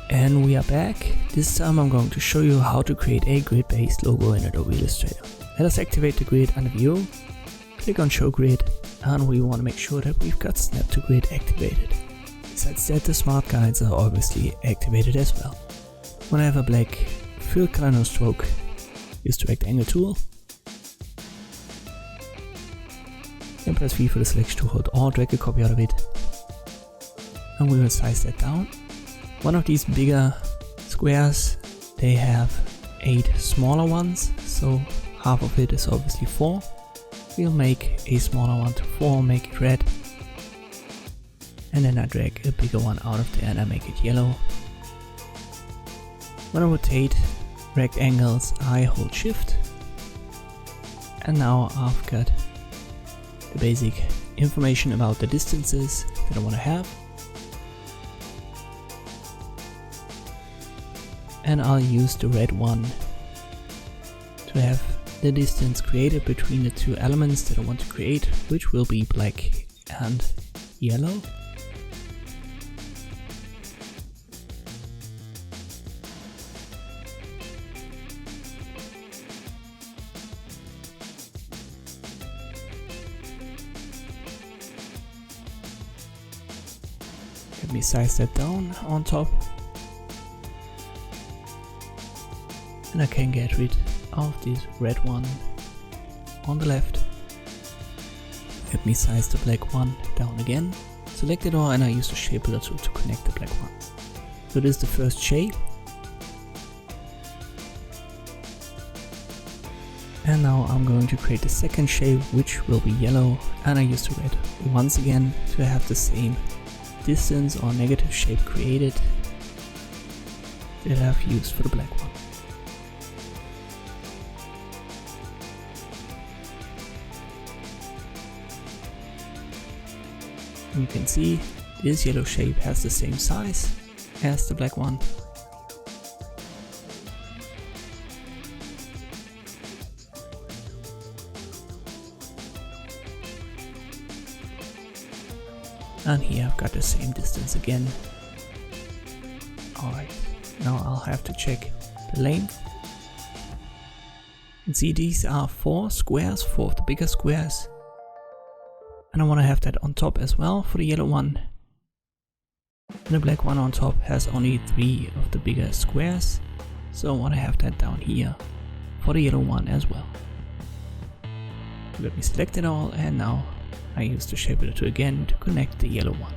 And we are back. This time I'm going to show you how to create a grid-based logo in Adobe Illustrator. Let us activate the grid under View, click on Show Grid, and we want to make sure that we've got Snap to Grid activated. Besides that, the smart guides are obviously activated as well. When I have a black fill color no stroke, use the rectangle tool. Then press V for the selection tool, hold Alt, drag a copy out of it. And we will size that down. One of these bigger squares, they have 8 smaller ones, so half of it is obviously 4. We'll make a smaller one to 4, make it red. And then I drag a bigger one out of there and I make it yellow. When I rotate rectangles, I hold Shift. And now I've got the basic information about the distances that I want to have. And I'll use the red one to have the distance created between the two elements that I want to create, which will be black and yellow. Let me size that down on top. And I can get rid of this red one on the left. Let me size the black one down again. Select it all and I use the shape builder tool to connect the black ones. So this is the first shape. And now I'm going to create the second shape, which will be yellow, and I use the red once again to have the same distance or negative shape created that I've used for the black one. And you can see this yellow shape has the same size as the black one. And here I've got the same distance again. Alright, now I'll have to check the length. And see, these are 4 squares, 4 of the bigger squares. And I want to have that on top as well for the yellow one. And the black one on top has only 3 of the bigger squares. So I want to have that down here for the yellow one as well. So let me select it all, and now I use the shape builder tool again to connect the yellow one.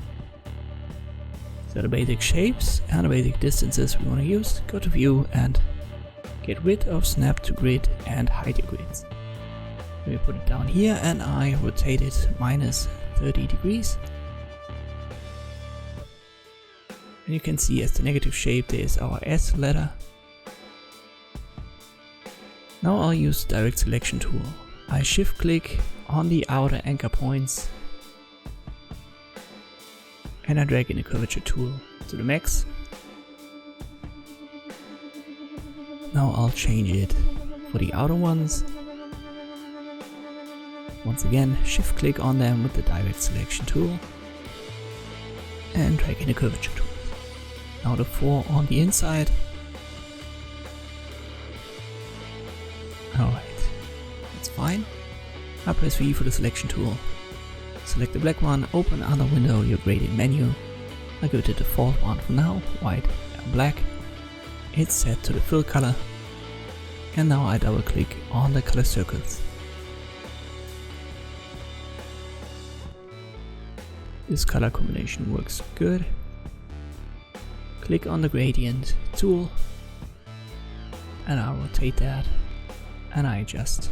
So the basic shapes and the basic distances we want to use, go to View and get rid of Snap to Grid and hide your grids. We put it down here and I rotate it minus 30 degrees. And you can see as the negative shape there is our S letter. Now I'll use the direct selection tool. I shift click on the outer anchor points and I drag in the curvature tool to the max. Now I'll change it for the outer ones. Once again, shift click on them with the direct selection tool and drag in the curvature tool. Now the 4 on the inside. Alright, that's fine. I press V for the selection tool. Select the black one, open another window, your gradient menu. I go to the default one for now, white and black. It's set to the fill color. And now I double click on the color circles. This color combination works good. Click on the gradient tool and I'll rotate that and I adjust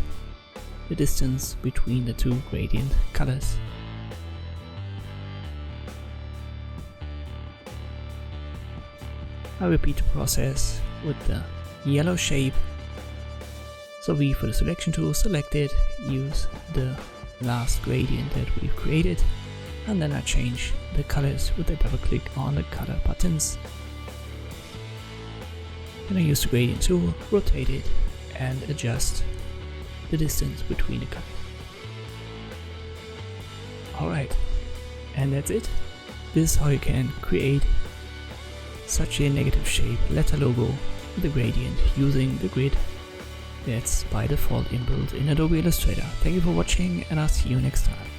the distance between the 2 gradient colors. I repeat the process with the yellow shape. So V for the selection tool, select it, use the last gradient that we've created, and then I change the colors with a double click on the color buttons. Then I use the gradient tool, rotate it and adjust the distance between the colors. Alright, and that's it. This is how you can create such a negative shape letter logo with a gradient using the grid that's by default inbuilt in Adobe Illustrator. Thank you for watching and I'll see you next time.